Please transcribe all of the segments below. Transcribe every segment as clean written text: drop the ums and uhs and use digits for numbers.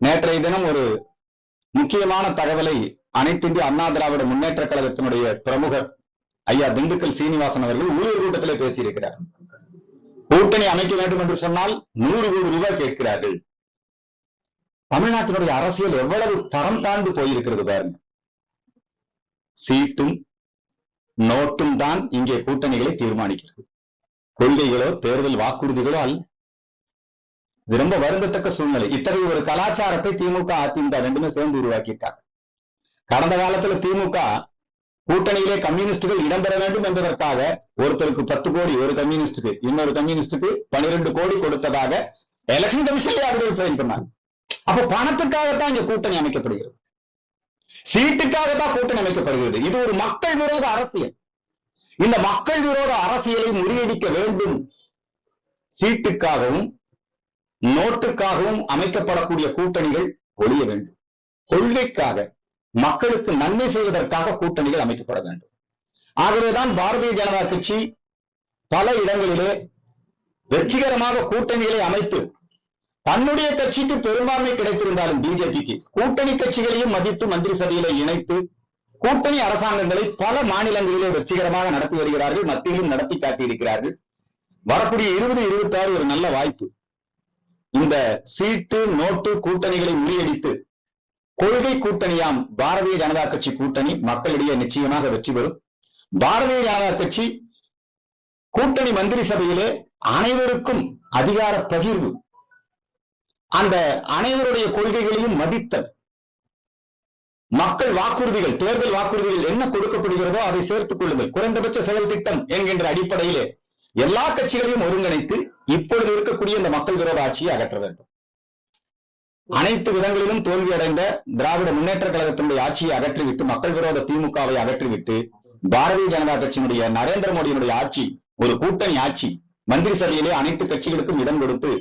நேற்றைய தினம் ஒரு முக்கியமான தகவலை அனைத்து இந்திய அண்ணா திராவிட முன்னேற்ற கழகத்தினுடைய பிரமுகர் ஐயா திண்டுக்கல் சீனிவாசன் அவர்கள் ஊழியர் கூட்டத்திலே பேசியிருக்கிறார். கூட்டணி அமைக்க வேண்டும் என்று சொன்னால் 100 கோடி ரூபாய் கேட்கிறார்கள். தமிழ்நாட்டினுடைய அரசியல் எவ்வளவு தரம் தாழ்ந்து போயிருக்கிறது பாருங்க. சீட்டும் நோட்டும் தான் இங்கே கூட்டணிகளை தீர்மானிக்கிறது. கொள்கைகளோ தேர்தல் வாக்குறுதிகளோ அல்ல. இது ரொம்ப வருந்தத்தக்க சூழ்நிலை. இத்தகைய ஒரு கலாச்சாரத்தை திமுக அதிமுக ரெண்டுமே சேர்ந்து உருவாக்கிட்டார். கடந்த காலத்துல திமுக கூட்டணியிலே கம்யூனிஸ்டுகள் இடம்பெற வேண்டும் என்பதற்காக ஒருத்தருக்கு 10 கோடி, ஒரு கம்யூனிஸ்டுக்கு இன்னொரு கம்யூனிஸ்டுக்கு 12 கோடி கொடுத்ததாக எலெக்ஷன் கமிஷன்ல அவர்கள் ஃபைல் பண்ணாங்க. அப்ப பணத்துக்காகத்தான் இங்க கூட்டணி அமைக்கப்படுகிறது, சீட்டுக்காகத்தான் கூட்டணி அமைக்கப்படுகிறது. இது ஒரு மக்கள் விரோத அரசியல். இந்த மக்கள் விரோத அரசியலை முறியடிக்க வேண்டும். சீட்டுக்காகவும் நோட்டுக்காகவும் அமைக்கப்படக்கூடிய கூட்டணிகள் ஒழிய வேண்டும். கொள்கைக்காக மக்களுக்கு நன்மை செய்வதற்காக கூட்டணிகள் அமைக்கப்பட வேண்டும். ஆகவேதான் பாரதிய ஜனதா கட்சி பல இடங்களிலே வெற்றிகரமாக கூட்டணிகளை அமைத்து தன்னுடைய கட்சிக்கு பெரும்பான்மை கிடைத்திருந்தாலும் பிஜேபிக்கு கூட்டணி கட்சிகளையும் மதித்து மந்திரி சபையிலே இணைத்து கூட்டணி அரசாங்கங்களை பல மாநிலங்களிலே வெற்றிகரமாக நடத்தி வருகிறார்கள். மத்தியிலும் நடத்தி காட்டியிருக்கிறார்கள். வரக்கூடிய 2026 ஒரு நல்ல வாய்ப்பு. இந்த சீட்டு நோட்டு கூட்டணிகளை முறியடித்து கொள்கை கூட்டணியாம் பாரதிய ஜனதா கட்சி கூட்டணி மக்களிடையே நிச்சயமாக வெற்றி பெறும். பாரதிய ஜனதா கட்சி கூட்டணி மந்திரி சபையிலே அனைவருக்கும் அதிகார பகிர்வு, அந்த அனைவருடைய கொள்கைகளையும் மதித்தல், மக்கள் வாக்குறுதிகள், தேர்தல் வாக்குறுதிகள் என்ன கொடுக்கப்படுகிறதோ அதை சேர்த்துக் கொள்ளுதல், குறைந்தபட்ச செயல் திட்டம் என்கின்ற அடிப்படையிலே எல்லா கட்சிகளையும் ஒருங்கிணைத்து இப்பொழுது இருக்கக்கூடிய இந்த மக்கள் விரோத ஆட்சியை அகற்ற வேண்டும். அனைத்து விதங்களிலும் தோல்வியடைந்த திராவிட முன்னேற்ற கழகத்தினுடைய ஆட்சியை அகற்றிவிட்டு மக்கள் விரோத திமுகவை அகற்றிவிட்டு பாரதிய ஜனதா கட்சியினுடைய நரேந்திர மோடியினுடைய ஆட்சி ஒரு கூட்டணி ஆட்சி மந்திரி சபையிலே அனைத்து கட்சிகளுக்கும் இடம் கொடுத்து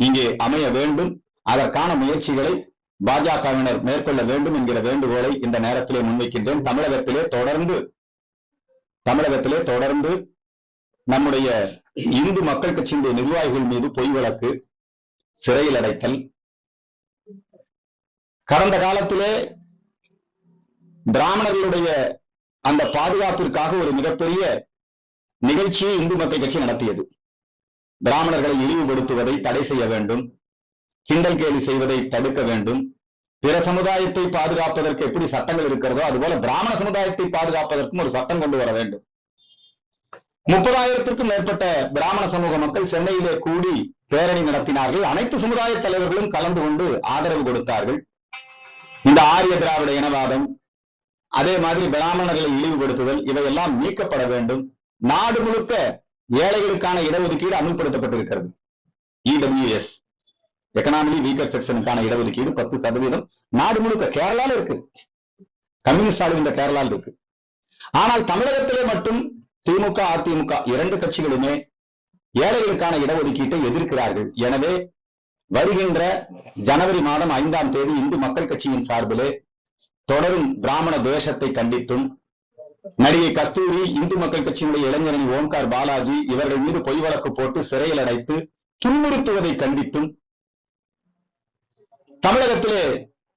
இங்கே அமைய வேண்டும். அதற்கான முயற்சிகளை பாஜகவினர் மேற்கொள்ள வேண்டும் என்கிற வேண்டுகோளை இந்த நேரத்திலே முன்வைக்கின்றேன். தமிழகத்திலே தொடர்ந்து நம்முடைய இந்து மக்கள் கட்சியினுடைய நிர்வாகிகள் மீது பொய் வழக்கு, சிறையில் அடைத்தல், கடந்த காலத்திலே பிராமணர்களுடைய அந்த பாதுகாப்பிற்காக ஒரு மிகப்பெரிய நிகழ்ச்சியை இந்து மக்கள் கட்சி நடத்தியது. பிராமணர்களை இழிவுபடுத்துவதை தடை செய்ய வேண்டும், கிண்டல் கேலி செய்வதை தடுக்க வேண்டும், பிற சமுதாயத்தை பாதுகாப்பதற்கு எப்படி சட்டங்கள் இருக்கிறதோ அதுபோல பிராமண சமுதாயத்தை பாதுகாப்பதற்கும் ஒரு சட்டம் கொண்டு வர வேண்டும். 30,000க்கும் மேற்பட்ட பிராமண சமூக மக்கள் சென்னையிலே கூடி பேரணி நடத்தினார்கள். அனைத்து சமுதாய தலைவர்களும் கலந்து கொண்டு ஆதரவு கொடுத்தார்கள். இந்த ஆரிய திராவிட இனவாதம், அதே மாதிரி பிராமணர்களை இழிவுபடுத்துதல் இவையெல்லாம் நீக்கப்பட வேண்டும். நாடு முழுக்க ஏழைகளுக்கான இடஒதுக்கீடு அமல்படுத்தப்பட்டிருக்கிறது. EWS, எக்கனாமிலி வீக்கர் செக்ஷனுக்கான இடஒதுக்கீடு 10% நாடு முழுக்க. கேரளால இருக்கு, கம்யூனிஸ்ட் ஆளுகின்ற கேரளாவில் இருக்கு. ஆனால் தமிழகத்திலே மட்டும் திமுக அதிமுக 2 கட்சிகளுமே ஏழைகளுக்கான இடஒதுக்கீட்டை எதிர்க்கிறார்கள். எனவே வருகின்ற ஜனவரி மாதம் 5ஆம் தேதி இந்து மக்கள் கட்சியின் சார்பிலே தொடரும் பிராமண துவேஷத்தை கண்டித்தும், நடிகை கஸ்தூரி, இந்து மக்கள் கட்சியினுடைய இளைஞரணி ஓம்கார் பாலாஜி இவர்கள் மீது பொய் வழக்கு போட்டு சிறையில் அடைத்து துன்புறுத்துவதை கண்டித்தும், தமிழகத்திலே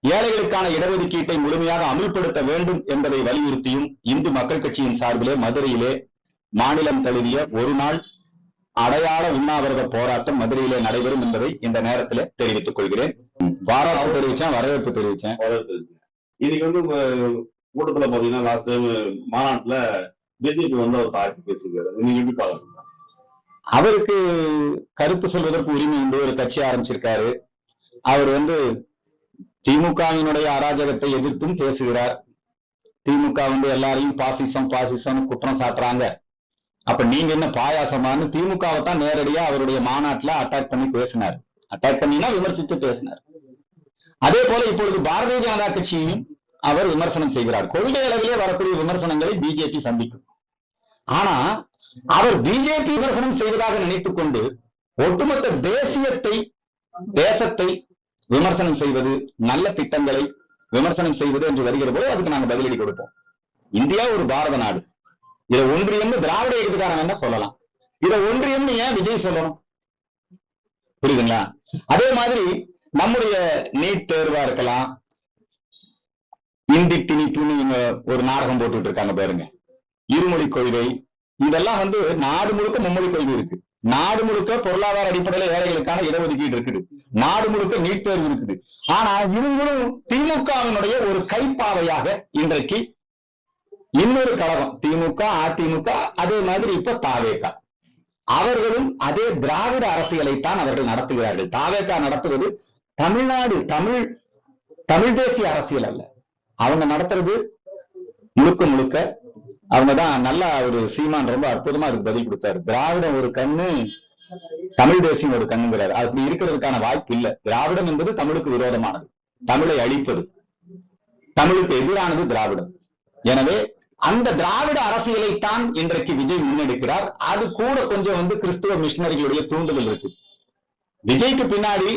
ஏழைகளுக்கான இடஒதுக்கீட்டை முழுமையாக அமல்படுத்த வேண்டும் என்பதை வலியுறுத்தியும் இந்து மக்கள் கட்சியின் சார்பிலே மதுரையிலே மாநிலம் தழுவிய ஒரு நாள் அடையாள உண்ணாவிரத போராட்டம் மதுரையிலே நடைபெறும் என்பதை இந்த நேரத்தில் தெரிவித்துக் கொள்கிறேன். பாராட்டு தெரிவிச்சேன், வரவேற்பு தெரிவிச்சேன். இன்னைக்கு கூட்டத்துல பாத்தீங்கன்னா லாஸ்ட் டைம் மாநாட்டுல பிஜேபி அவர் தாக்கி பேசிருக்காரு. நீங்க எப்படி பாக்குறீங்க? அவருக்கு கருத்து சொல்வதற்கு உரிமை உண்டு. ஒரு கட்சி ஆரம்பிச்சிருக்காரு. அவர் திமுகவினுடைய அராஜகத்தை எதிர்த்தும் பேசுகிறார். திமுக எல்லாரையும் பாசிசம் குற்றம் சாட்டுறாங்க. அப்ப நீங்க என்ன பாயாசமானு திமுகவை தான் நேரடியா அவருடைய மாநாட்டுல அட்டாக் பண்ணி பேசினார். அட்டாக் பண்ணினா விமர்சித்து பேசினார். அதே போல இப்பொழுது பாரதிய ஜனதா கட்சியையும் அவர் விமர்சனம் செய்கிறார். கொள்கை அளவிலே வரக்கூடிய விமர்சனங்களை பிஜேபி சந்திக்கும். ஆனா அவர் பிஜேபி விமர்சனம் செய்வதாக நினைத்துக் கொண்டு ஒட்டுமொத்த தேசத்தை விமர்சனம் செய்வது, நல்ல திட்டங்களை விமர்சனம் செய்வது என்று வருகிற போது அதுக்கு நாங்க பதிலடி கொடுப்போம். இந்தியா ஒரு பாரத நாடு. இதை ஒன்றியம் திராவிட இயக்கத்துக்காரங்க என்ன சொல்லலாம், இதை ஒன்றியம் ஏன் விஜய் சொல்லணும்? புரியுதுங்களா? அதே மாதிரி நம்முடைய நீட் தேர்வா இருக்கலாம், இந்தி திணிப்புன்னு இவங்க ஒரு நாடகம் போட்டுட்டு இருக்காங்க பாருங்க, இருமொழி கொள்கை, இதெல்லாம் வந்து நாடு முழுக்க மும்மொழி கொள்கை இருக்கு. நாடு முழுக்க பொருளாதார அடிப்படையில் ஏழைகளுக்கான இடஒதுக்கீடு இருக்குது. நாடு முழுக்க நீட் தேர்வு இருக்குது. ஆனா இவங்களும் திமுகவினுடைய ஒரு கைப்பாவையாக இன்றைக்கு இன்னொரு கழகம், திமுக அதிமுக, அதே மாதிரி இப்ப தாவேகா, அவர்களும் அதே திராவிட அரசியலைத்தான் அவர்கள் நடத்துகிறார்கள். தாவேகா நடத்துவது தமிழ்நாடு தமிழ் தேசிய அரசியல் அல்ல. அவங்க நடத்துறது முழுக்க முழுக்க அவங்கதான். நல்லா ஒரு சீமான் ரொம்ப அற்புதமா அதுக்கு பதில் கொடுத்தாரு. திராவிடம் ஒரு கண்ணு, தமிழ் தேசியம் ஒரு கண்ணுங்கிறாரு. அப்படி இருக்கிறதுக்கான வாய்ப்பு இல்லை. திராவிடம் என்பது தமிழுக்கு விரோதமானது, தமிழை அழிப்பது, தமிழுக்கு எதிரானது திராவிடம். எனவே அந்த திராவிட அரசியலைத்தான் இன்றைக்கு விஜய் முன்னெடுக்கிறார். அது கூட கொஞ்சம் வந்து கிறிஸ்துவ மிஷினரிகளுடைய தூண்டுதல் இருக்கு. விஜய்க்கு பின்னாடி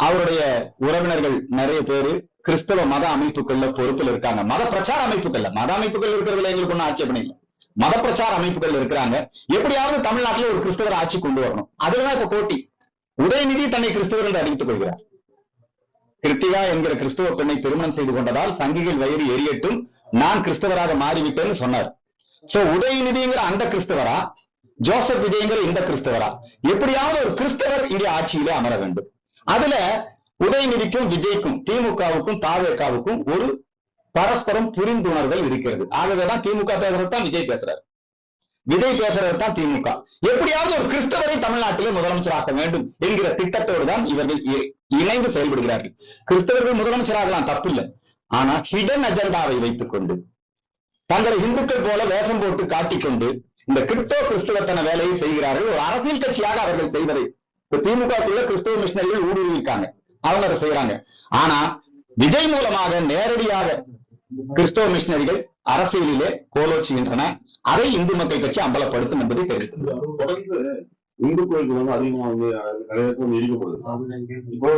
அவருடைய உறவினர்கள் நிறைய பேரு கிறிஸ்தவ மத அமைப்புகள்ல பொறுப்பில் இருக்காங்க. மத பிரச்சார அமைப்புகள்ல, மத அமைப்புகள் இருக்கிறதுல எங்களுக்கு ஒன்னும் ஆட்சேபனை இல்லை. மத பிரச்சார அமைப்புகள் இருக்கிறாங்க. எப்படியாவது தமிழ்நாட்டில் ஒரு கிறிஸ்தவர் ஆட்சி கொண்டு வரணும். அதுலதான் இப்ப போட்டி. உதயநிதி தன்னை கிறிஸ்தவர் என்று அறிவித்துக் கொள்கிறார். கிருத்திகா என்கிற கிறிஸ்தவ பெண்ணை திருமணம் செய்து கொண்டதால் சங்கிகள் வயிறு எரியட்டும், நான் கிறிஸ்தவராக மாறிவிட்டேன்னு சொன்னார். சோ உதயநிதிங்கிற அந்த கிறிஸ்தவரா, ஜோசப் விஜய்ங்கிற இந்த கிறிஸ்தவரா, எப்படியாவது ஒரு கிறிஸ்தவர் இங்கே ஆட்சியிலே அமர வேண்டும். அதுல உதயநிதிக்கும் விஜய்க்கும் திமுகவுக்கும் தாவேகாவுக்கும் ஒரு பரஸ்பரம் புரிந்துணர்வுகள் இருக்கிறது. ஆகவேதான் திமுக பேசுறது தான் விஜய் பேசுறாரு, விஜய் பேசுறது தான் திமுக. எப்படியாவது ஒரு கிறிஸ்தவரை தமிழ்நாட்டிலே முதலமைச்சராக்க வேண்டும் என்கிற திட்டத்தோடு தான் இவர்கள் இணைந்து செயல்படுகிறார்கள். கிறிஸ்தவர்கள் முதலமைச்சராகலாம் தப்பில்லை. ஆனா ஹிடன் அஜெண்டாவை வைத்துக் கொண்டு தங்களை இந்துக்கள் போல வேஷம் போட்டு காட்டிக்கொண்டு இந்த கிறிஸ்தவ கிறிஸ்தவத்தன வேலையை செய்கிறார்கள். ஒரு அரசியல் கட்சியாக அவர்கள் செய்வதை இப்ப திமுகக்குள்ள கிறிஸ்தவ மிஷினரிகள் ஊடுருவிருக்காங்க, அவங்க அதை செய்யறாங்க. ஆனா விஜய் மூலமாக நேரடியாக கிறிஸ்தவ மிஷினரிகள் அரசியலிலே கோலோச்சுகின்றன. அதை இந்து மக்கள் கட்சி அம்பலப்படுத்தும் என்பதை தெரிவித்தது. தொடர்ந்து இந்து கோயிலுக்கு வந்து அதிகமா வந்து நிறைய இடிக்கப்படுது. இப்போ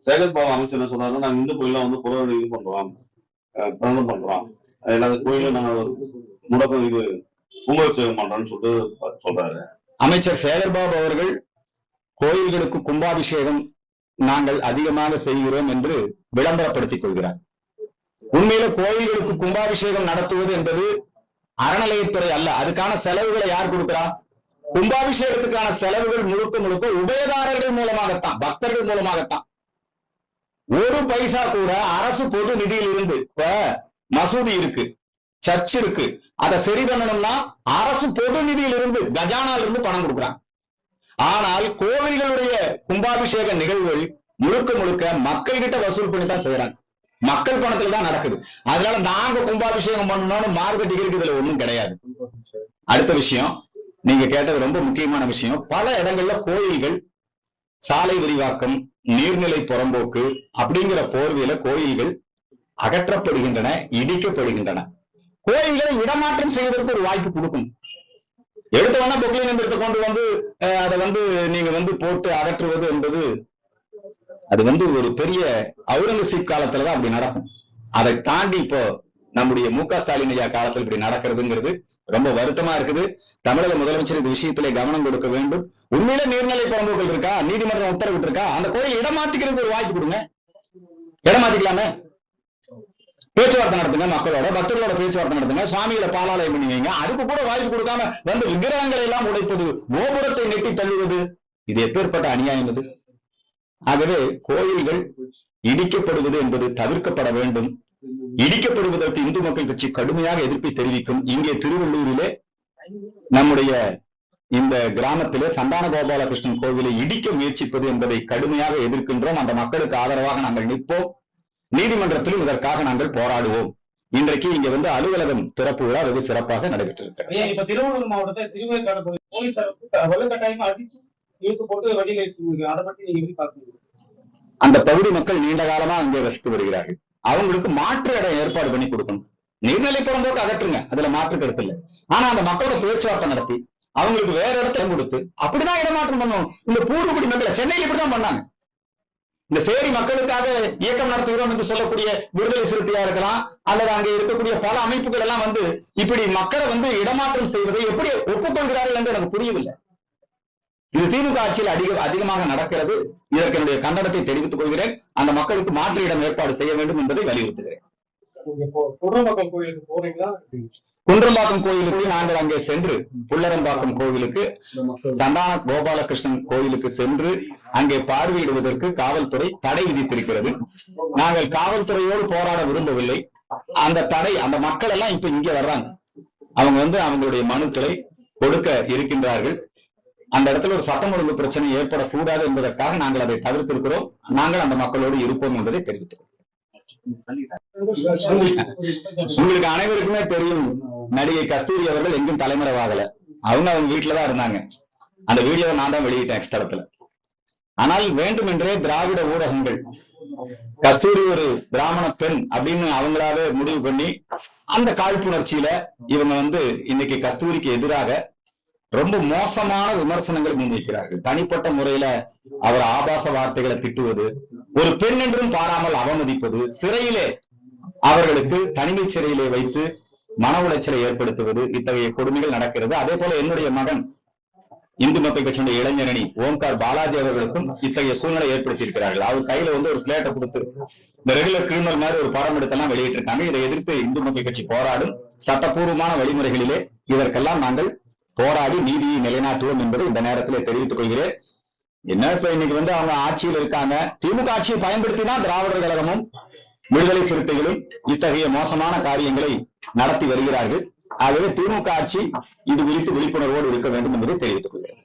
சேகர் பாபு அமைச்சர் என்ன சொல்றாருன்னா, நாங்க இந்து கோயில வந்து புற இது பண்றோம், பிரணம் பண்றோம், எல்லா கோயிலும் நாங்க முடக்கம் இது கும்பாபிஷேகம் பண்றோம்னு சொல்லிட்டு சொல்றாரு அமைச்சர் சேகர்பாபு அவர்கள். கோயில்களுக்கு கும்பாபிஷேகம் நாங்கள் அதிகமாக செய்கிறோம் என்று விளம்பரப்படுத்திக் கொள்கிறார். உண்மையில கோயில்களுக்கு கும்பாபிஷேகம் நடத்துவது என்பது அறநிலையத்துறை அல்ல. அதுக்கான செலவுகளை யார் கொடுக்கிறா? கும்பாபிஷேகத்துக்கான செலவுகள் முழுக்க முழுக்க உபயதாரர்கள் மூலமாகத்தான், பக்தர்கள் மூலமாகத்தான். ஒரு பைசா கூட அரசு பொது நிதியில் இருந்து, இப்ப மசூதி இருக்கு, சர்ச் இருக்கு, அதை சரி பண்ணணும்னா அரசு பொது நிதியில் இருந்து, கஜானால இருந்து பணம் கொடுக்குறாங்க. ஆனால் கோவில்களுடைய கும்பாபிஷேக நிகழ்வுகள் முழுக்க முழுக்க மக்கள் கிட்ட வசூல் பண்ணி தான் செய்யறாங்க. மக்கள் பணத்தில் தான் நடக்குது. அதனால நாங்க கும்பாபிஷேகம் பண்ணணும்னு மார்க்கெட்டிங் இதுல ஒண்ணும் கிடையாது. அடுத்த விஷயம், நீங்க கேட்டது ரொம்ப முக்கியமான விஷயம். பல இடங்கள்ல கோயில்கள் சாலை விரிவாக்கம், நீர்நிலை புறம்போக்கு அப்படிங்கிற போர்வையில கோயில்கள் அகற்றப்படுகின்றன, இடிக்கப்படுகின்றன. கோயில்களை இடமாற்றம் செய்வதற்கு ஒரு வாய்ப்பு கொடுக்கும். எடுத்த வேணா பொக்லின் எந்திரத்தை கொண்டு வந்து அதை வந்து நீங்க வந்து போட்டு அகற்றுவது என்பது அது வந்து ஒரு பெரிய அவுரங்கசீப் காலத்துலதான் அப்படி நடக்கும். அதை தாண்டி இப்போ நம்முடைய மு.க. ஸ்டாலின் ஐயா காலத்தில் இப்படி நடக்கிறதுங்கிறது ரொம்ப வருத்தமா இருக்குது. தமிழக முதலமைச்சர் இந்த விஷயத்திலே கவனம் கொடுக்க வேண்டும். உண்மையில நீர்நிலை புறம்போக்கள் இருக்கா, நீதிமன்றம் உத்தரவிட்டு இருக்கா, அந்த கோயில் இடமாத்திக்கிறதுக்கு ஒரு வாய்ப்பு கொடுங்க, இடமாத்திக்கலாமே. பேச்சுவார்த்தை நடத்துங்க, மக்களோட பக்தர்களோட பேச்சுவார்த்தை நடத்துங்க, சுவாமிகளை பாலாலயம் பண்ணி வைங்க. அதுக்கு கூட வாய்ப்பு கொடுக்காம வந்து விக்கிரகங்களை எல்லாம் உடைப்பது, கோபுரத்தை நெட்டி தள்ளுவது, இது எப்பேற்பட்ட அநியாயம் இது. ஆகவே கோயில்கள் இடிக்கப்படுவது என்பது தவிர்க்கப்பட வேண்டும். இடிக்கப்படுவதற்கு இந்து மக்கள் கட்சி கடுமையாக எதிர்ப்பை தெரிவிக்கும். இங்கே திருவள்ளூரிலே நம்முடைய இந்த கிராமத்திலே சந்தான கோபாலகிருஷ்ணன் கோவிலை இடிக்க முயற்சிப்பது என்பதை கடுமையாக எதிர்க்கின்றோம். அந்த மக்களுக்கு ஆதரவாக நாங்கள் நிற்போம். நீதிமன்றத்திலும் இதற்காக நாங்கள் போராடுவோம். இன்றைக்கு இங்க வந்து அலுவலகம் திறப்பு விழா வெகு சிறப்பாக நடைபெற்றிருக்கிறது. இப்ப திருவள்ளூர் மாவட்டத்தை திருவேற்காடு போலீசார் வலுக்கட்டாயமா அடிச்சு இழுத்து போட்டு வழியில் இருக்கு. அதை பத்தி நீங்க எப்படி பாக்குறீங்க? அந்த பகுதி மக்கள் நீண்ட காலமா அங்கே வசித்து வருகிறார்கள். அவங்களுக்கு மாற்று இடம் ஏற்பாடு பண்ணி கொடுக்கணும். நீர்நிலை புறம்போக்கு அகற்றுங்க, அதுல மாற்று கருத்து இல்லை. ஆனா அந்த மக்களோட பேச்சுவார்த்தை நடத்தி அவங்களுக்கு வேற இடத்த கொடுத்து அப்படிதான் இடமாற்றம் பண்ணணும். இந்த பூர்வக்குடி மக்களை சென்னையில் இப்படிதான் பண்ணாங்க. இந்த சேரி மக்களுக்காக இயக்கம் நடத்துகிறோம் என்று சொல்லக்கூடிய விடுதலை சிறுத்தையா இருக்கலாம், அல்லது அங்கே இருக்கக்கூடிய பல அமைப்புகள் எல்லாம் வந்து இப்படி மக்களை வந்து இடமாற்றம் செய்வதை எப்படி ஒப்புக்கொள்கிறார்கள் என்று எனக்கு புரியவில்லை. இது திமுக ஆட்சியில் அதிகமாக நடக்கிறது. இதற்கு என்னுடைய கண்டனத்தை தெரிவித்துக் கொள்கிறேன். அந்த மக்களுக்கு மாற்று இடம் ஏற்பாடு செய்ய வேண்டும் என்பதை வலியுறுத்துகிறேன். குன்றம்பாக்கம் கோயிலுக்கு போறீங்களா? குன்றம்பாக்கம் கோயிலுக்கு நாங்கள் அங்கே சென்று, புல்லரம்பாக்கம் கோவிலுக்கு, சந்தான கோபாலகிருஷ்ணன் கோயிலுக்கு சென்று அங்கே பார்வையிடுவதற்கு காவல்துறை தடை விதித்திருக்கிறது. நாங்கள் காவல்துறையோடு போராட விரும்பவில்லை. அந்த தடை, அந்த மக்கள் எல்லாம் இப்ப இங்க வர்றாங்க. அவங்க அவங்களுடைய மனுக்களை கொடுக்க இருக்கின்றார்கள். அந்த இடத்துல ஒரு சட்டம் ஒழுங்கு பிரச்சனை ஏற்படக்கூடாது என்பதற்காக நாங்கள் அதை தவிர்த்திருக்கிறோம். நாங்கள் அந்த மக்களோடு இருப்போம் என்பதை தெரிவித்தோம். உங்களுக்கு அனைவருக்குமே தெரியும், நடிகை கஸ்தூரி அவர்கள் எங்கும் தலைமறைவாகல. அவங்க வீட்டுலதான் இருந்தாங்க. அந்த வீடியோவை நான் தான் வெளியிட்டேன் ஸ்தலத்துல. ஆனால் வேண்டுமென்றே திராவிட ஊடகங்கள் கஸ்தூரி ஒரு பிராமண பெண் அப்படின்னு அவங்களாவே முடிவு பண்ணி அந்த காழ்ப்புணர்ச்சியில இவங்க இன்னைக்கு கஸ்தூரிக்கு எதிராக ரொம்ப மோசமான விமர்சனங்களை முன்வைக்கிறார்கள். தனிப்பட்ட முறையில அவர் ஆபாச வார்த்தைகளை திட்டுவது, ஒரு பெண் என்றும் பாராமல் அவமதிப்பது, சிறையிலே அவர்களுக்கு தனிமை சிறையிலே வைத்து மன உளைச்சலை ஏற்படுத்துவது, இத்தகைய கொடுமைகள் நடக்கிறது. அதே போல என்னுடைய மகன் இந்து மக்கள் கட்சியுடைய இளைஞரணி ஓம்கார் பாலாஜி அவர்களுக்கும் இத்தகைய சூழ்நிலை ஏற்படுத்தி இருக்கிறார்கள். அவர் கையில ஒரு ஸ்லேட்டை கொடுத்து இந்த ரெகுலர் கிரிமினல் மாதிரி ஒரு படம் எடுத்தெல்லாம் வெளியிட்டிருக்காங்க. இதை எதிர்த்து இந்து மக்கள் கட்சி போராடும். சட்டப்பூர்வமான வழிமுறைகளிலே இதற்கெல்லாம் நாங்கள் போராடி நீதியை நிலைநாட்டுவோம் என்பதை இந்த நேரத்தில் தெரிவித்துக் கொள்கிறேன். என்ன இப்ப இன்னைக்கு அவங்க ஆட்சியில் இருக்காங்க. திமுக ஆட்சியை பயன்படுத்தி தான் திராவிடர் கழகமும் விடுதலை சிறுத்தைகளும் இத்தகைய மோசமான காரியங்களை நடத்தி வருகிறார்கள். ஆகவே திமுக ஆட்சி இது குறித்து விழிப்புணர்வோடு இருக்க வேண்டும் என்பதை தெரிவித்துக் கொள்கிறேன்.